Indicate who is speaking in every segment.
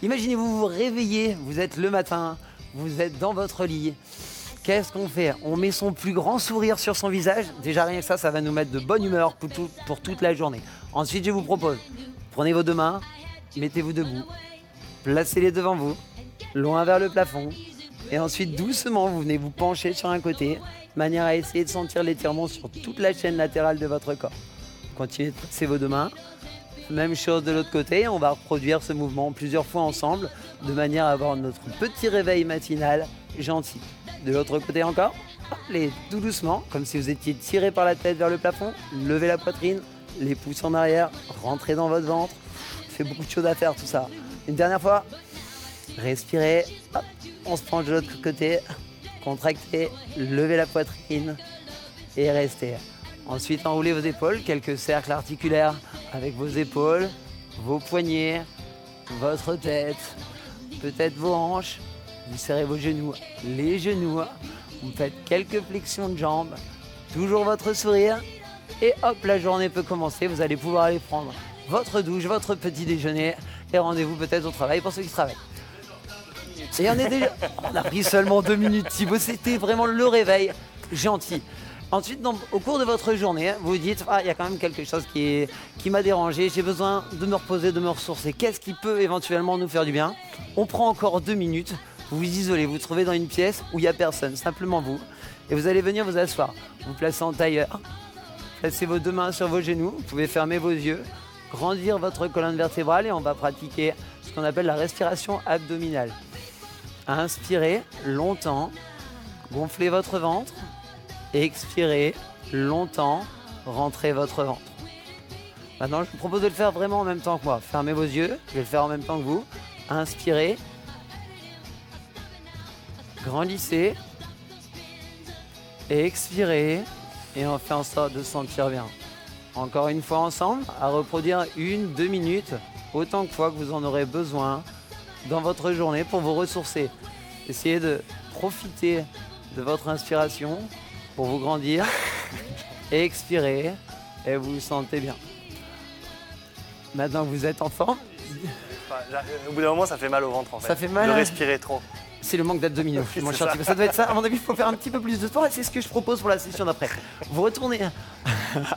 Speaker 1: Imaginez-vous vous réveiller, vous êtes le matin, vous êtes dans votre lit. Qu'est-ce qu'on fait? On met son plus grand sourire sur son visage. Déjà rien que ça va nous mettre de bonne humeur pour toute la journée. Ensuite, je vous propose, prenez vos deux mains, mettez-vous debout, placez-les devant vous, loin vers le plafond. Et ensuite, doucement, vous venez vous pencher sur un côté, de manière à essayer de sentir l'étirement sur toute la chaîne latérale de votre corps. Continuez de placer vos deux mains. Même chose de l'autre côté, on va reproduire ce mouvement plusieurs fois ensemble, de manière à avoir notre petit réveil matinal gentil. De l'autre côté encore, allez tout doucement, comme si vous étiez tiré par la tête vers le plafond, levez la poitrine, les pouces en arrière, rentrez dans votre ventre. Il fait beaucoup de choses à faire tout ça. Une dernière fois, respirez, hop, on se penche de l'autre côté, contractez, levez la poitrine et restez. Ensuite, enroulez vos épaules, quelques cercles articulaires avec vos épaules, vos poignets, votre tête, peut-être vos hanches. Vous serrez vos genoux, les genoux. Vous faites quelques flexions de jambes, toujours votre sourire. Et hop, la journée peut commencer. Vous allez pouvoir aller prendre votre douche, votre petit déjeuner et rendez-vous peut-être au travail pour ceux qui travaillent. Et on a pris seulement 2 minutes, Thibaut. C'était vraiment le réveil gentil. Ensuite, au cours de votre journée, vous vous dites il y a quand même quelque chose qui m'a dérangé, j'ai besoin de me reposer, de me ressourcer. Qu'est-ce qui peut éventuellement nous faire du bien? On prend encore 2 minutes, vous vous isolez, vous vous trouvez dans une pièce où il n'y a personne, simplement vous. Et vous allez venir vous asseoir, vous placez en tailleur, placez vos deux mains sur vos genoux, vous pouvez fermer vos yeux, grandir votre colonne vertébrale et on va pratiquer ce qu'on appelle la respiration abdominale. Inspirez longtemps, gonflez votre ventre. Expirez longtemps, rentrez votre ventre. Maintenant, je vous propose de le faire vraiment en même temps que moi. Fermez vos yeux, je vais le faire en même temps que vous. Inspirez, grandissez, expirez et on fait en sorte de se sentir bien. Encore une fois ensemble, à reproduire 1-2 minutes, autant de fois que vous en aurez besoin dans votre journée pour vous ressourcer. Essayez de profiter de votre inspiration pour vous grandir, expirez et vous vous sentez bien. Maintenant que vous êtes en forme,
Speaker 2: au bout d'un moment, ça fait mal au ventre en fait.
Speaker 1: Ça fait mal.
Speaker 2: De respirer trop.
Speaker 1: C'est le manque d'abdominaux. Mon cher Thibaut. Ça doit être ça. À mon avis, il faut faire un petit peu plus de sport et c'est ce que je propose pour la session d'après. Vous retournez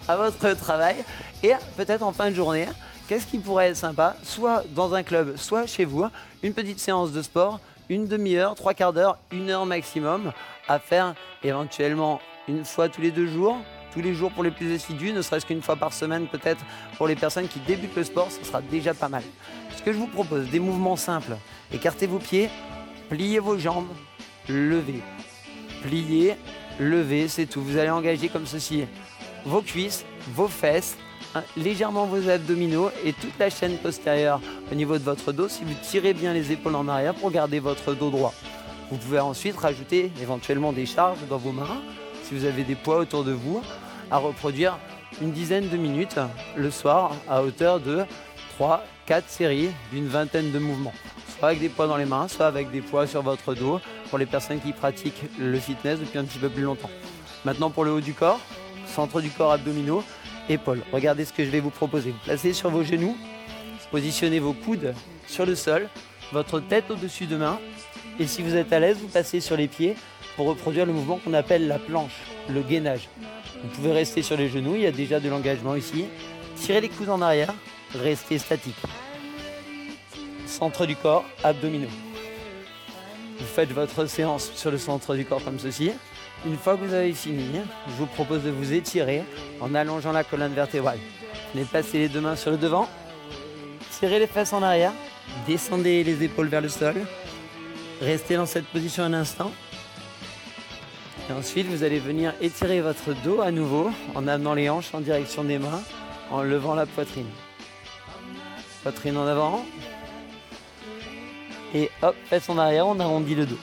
Speaker 1: à votre travail et peut-être en fin de journée, qu'est-ce qui pourrait être sympa? Soit dans un club, soit chez vous, une petite séance de sport, une demi-heure, 3/4 d'heure, 1 heure maximum à faire éventuellement une fois tous les 2 jours, tous les jours pour les plus assidus, ne serait-ce qu'une fois par semaine peut-être pour les personnes qui débutent le sport, ce sera déjà pas mal. Ce que je vous propose, des mouvements simples. Écartez vos pieds, pliez vos jambes, levez. Pliez, levez, c'est tout. Vous allez engager comme ceci vos cuisses, vos fesses, légèrement vos abdominaux et toute la chaîne postérieure au niveau de votre dos si vous tirez bien les épaules en arrière pour garder votre dos droit. Vous pouvez ensuite rajouter éventuellement des charges dans vos mains, si vous avez des poids autour de vous, à reproduire une dizaine de minutes le soir à hauteur de 3-4 séries d'une vingtaine de mouvements. Soit avec des poids dans les mains, soit avec des poids sur votre dos pour les personnes qui pratiquent le fitness depuis un petit peu plus longtemps. Maintenant pour le haut du corps, centre du corps abdominaux, épaules. Regardez ce que je vais vous proposer. Vous placez sur vos genoux, positionnez vos coudes sur le sol, votre tête au-dessus de main. Et si vous êtes à l'aise, vous passez sur les pieds pour reproduire le mouvement qu'on appelle la planche, le gainage. Vous pouvez rester sur les genoux, il y a déjà de l'engagement ici. Tirez les coudes en arrière, restez statique. Centre du corps, abdominaux. Vous faites votre séance sur le centre du corps comme ceci. Une fois que vous avez fini, je vous propose de vous étirer en allongeant la colonne vertébrale. Venez placer les deux mains sur le devant, tirez les fesses en arrière, descendez les épaules vers le sol. Restez dans cette position un instant. Et ensuite, vous allez venir étirer votre dos à nouveau en amenant les hanches en direction des mains, en levant la poitrine. Poitrine en avant. Et hop, fesses en arrière, on arrondit le dos.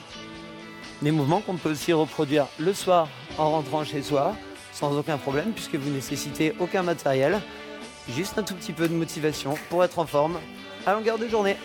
Speaker 1: Des mouvements qu'on peut aussi reproduire le soir en rentrant chez soi, sans aucun problème, puisque vous ne nécessitez aucun matériel. Juste un tout petit peu de motivation pour être en forme à longueur de journée.